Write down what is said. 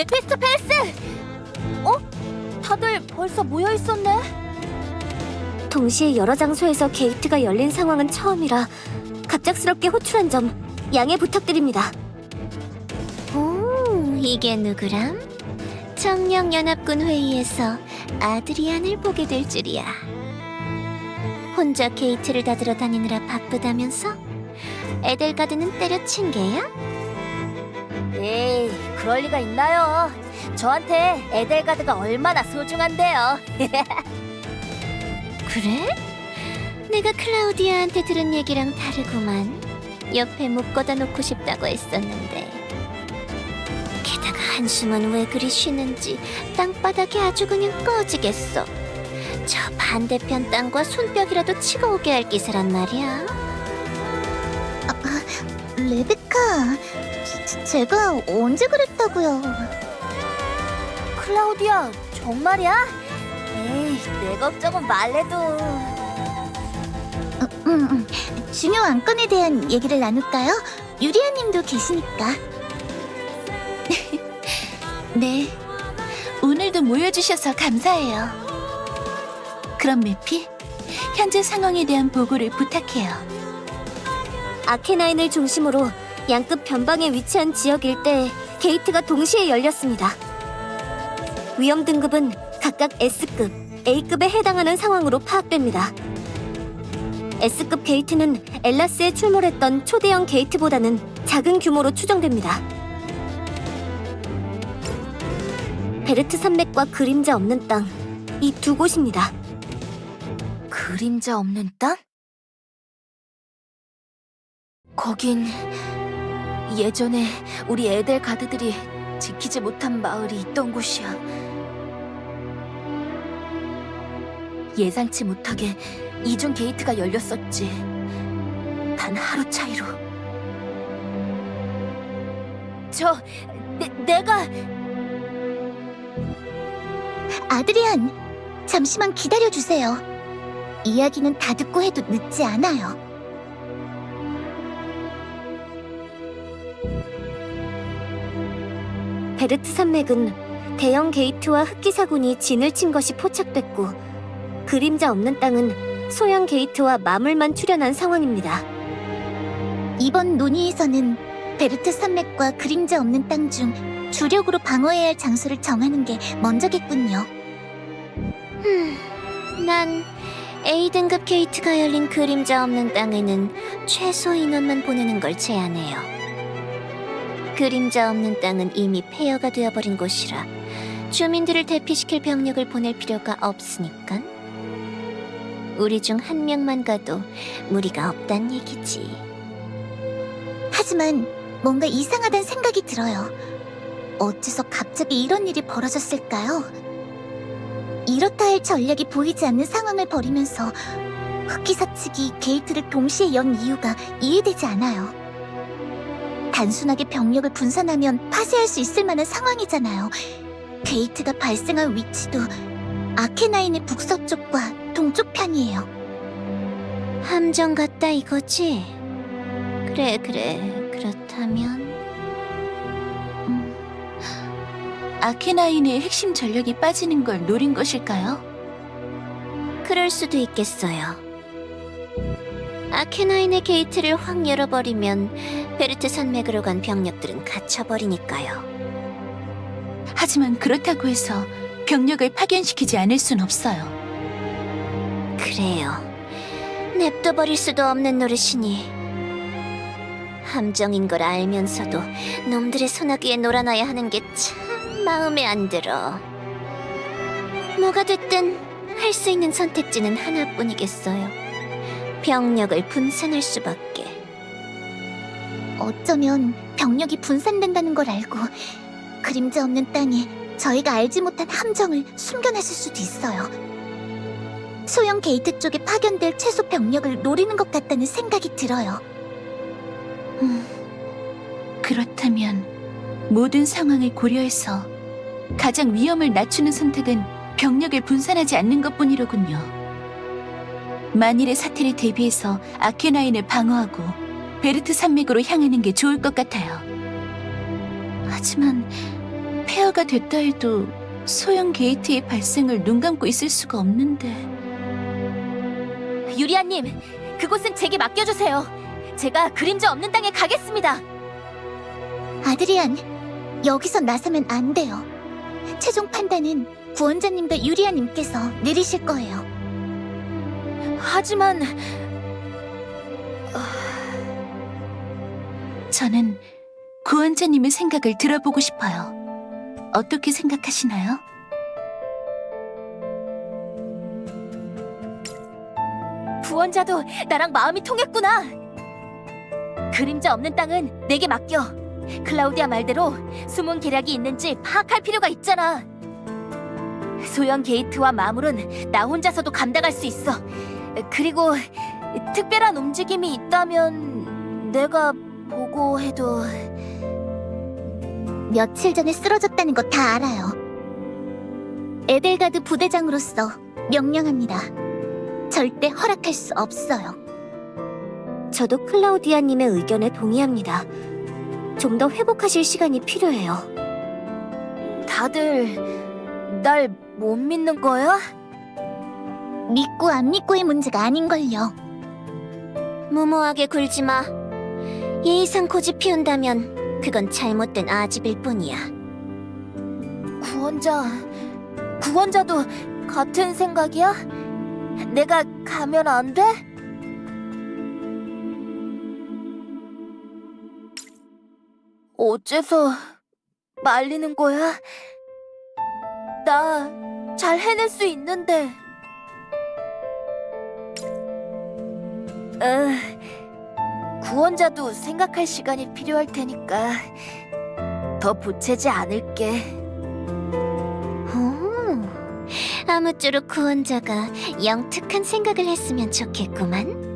미스터 페리스! 어? 다들 벌써 모여 있었네? 동시에 여러 장소에서 게이트가 열린 상황은 처음이라 갑작스럽게 호출한 점 양해 부탁드립니다. 오, 이게 누구람? 청령연합군 회의에서 아드리안을 보게 될 줄이야. 혼자 게이트를 닫으러 다니느라 바쁘다면서? 에델가드는 때려친 게야? 에이, 그럴 리가 있나요? 저한테 에델가드가 얼마나 소중한데요. 그래? 내가 클라우디아한테 들은 얘기랑 다르구만. 옆에 묶어다 놓고 싶다고 했었는데. 게다가 한숨은 왜 그리 쉬는지 땅바닥이 아주 그냥 꺼지겠어. 저 반대편 땅과 손뼉이라도 치고 오게 할 기세란 말이야. 레베카, 제가 언제 그랬다고요? 클라우디아, 정말이야? 에이, 내 걱정은 말래도. 중요 안건에 대한 얘기를 나눌까요? 유리아님도 계시니까. 네, 오늘도 모여주셔서 감사해요. 그럼 매피, 현재 상황에 대한 보고를 부탁해요. 아케나인을 중심으로 양끝 변방에 위치한 지역 일대에 게이트가 동시에 열렸습니다. 위험 등급은 각각 S급, A급에 해당하는 상황으로 파악됩니다. S급 게이트는 엘라스에 출몰했던 초대형 게이트보다는 작은 규모로 추정됩니다. 베르트 산맥과 그림자 없는 땅, 이 두 곳입니다. 그림자 없는 땅? 거긴 예전에 우리 에델 가드들이 지키지 못한 마을이 있던 곳이야. 예상치 못하게 이중 게이트가 열렸었지. 단 하루 차이로. 내가... 아드리안, 잠시만 기다려주세요. 이야기는 다 듣고 해도 늦지 않아요. 베르트 산맥은 대형 게이트와 흑기사군이 진을 친 것이 포착됐고, 그림자 없는 땅은 소형 게이트와 마물만 출현한 상황입니다. 이번 논의에서는 베르트 산맥과 그림자 없는 땅 중 주력으로 방어해야 할 장소를 정하는 게 먼저겠군요. 난 A등급 게이트가 열린 그림자 없는 땅에는 최소 인원만 보내는 걸 제안해요. 그림자 없는 땅은 이미 폐허가 되어버린 곳이라 주민들을 대피시킬 병력을 보낼 필요가 없으니까. 우리 중 한 명만 가도 무리가 없단 얘기지. 하지만 뭔가 이상하단 생각이 들어요. 어째서 갑자기 이런 일이 벌어졌을까요? 이렇다 할 전략이 보이지 않는 상황을 벌이면서 흑기사 측이 게이트를 동시에 연 이유가 이해되지 않아요. 단순하게 병력을 분산하면 파쇄할 수 있을 만한 상황이잖아요. 게이트가 발생한 위치도 아케나인의 북서쪽과 동쪽 편이에요. 함정 같다 이거지? 그래, 그렇다면... 아케나인의 핵심 전력이 빠지는 걸 노린 것일까요? 그럴 수도 있겠어요. 아케나인의 게이트를 확 열어버리면 베르트 산맥으로 간 병력들은 갇혀버리니까요. 하지만 그렇다고 해서 병력을 파견시키지 않을 순 없어요. 그래요. 냅둬버릴 수도 없는 노릇이니 함정인 걸 알면서도 놈들의 소나기에 놀아놔야 하는 게 참 마음에 안 들어. 뭐가 됐든 할 수 있는 선택지는 하나뿐이겠어요. 병력을 분산할 수밖에. 어쩌면 병력이 분산된다는 걸 알고 그림자 없는 땅에 저희가 알지 못한 함정을 숨겨놨을 수도 있어요. 소형 게이트 쪽에 파견될 최소 병력을 노리는 것 같다는 생각이 들어요. 그렇다면 모든 상황을 고려해서 가장 위험을 낮추는 선택은 병력을 분산하지 않는 것뿐이로군요. 만일의 사태를 대비해서 아케나인을 방어하고 베르트 산맥으로 향하는 게 좋을 것 같아요. 하지만 폐하가 됐다 해도 소형 게이트의 발생을 눈 감고 있을 수가 없는데. 유리아님, 그곳은 제게 맡겨주세요. 제가 그림자 없는 땅에 가겠습니다. 아드리안, 여기서 나서면 안 돼요. 최종 판단은 구원자님과 유리아님께서 내리실 거예요. 하지만 저는 구원자님의 생각을 들어보고 싶어요. 어떻게 생각하시나요? 구원자도 나랑 마음이 통했구나. 그림자 없는 땅은 내게 맡겨. 클라우디아 말대로 숨은 계략이 있는지 파악할 필요가 있잖아. 소형 게이트와 마물은 나 혼자서도 감당할 수 있어. 그리고 특별한 움직임이 있다면 내가 보고 해도. 며칠 전에 쓰러졌다는 거 다 알아요. 에델가드 부대장으로서 명령합니다. 절대 허락할 수 없어요. 저도 클라우디아님의 의견에 동의합니다. 좀 더 회복하실 시간이 필요해요. 다들 날 못 믿는 거야? 믿고 안 믿고의 문제가 아닌걸요. 무모하게 굴지 마. 예의상 고집 피운다면 그건 잘못된 아집일 뿐이야. 구원자도 같은 생각이야? 내가 가면 안 돼? 어째서 말리는 거야? 나 잘 해낼 수 있는데. 구원자도 생각할 시간이 필요할 테니까 더 보채지 않을게. 아무쪼록 구원자가 영특한 생각을 했으면 좋겠구만.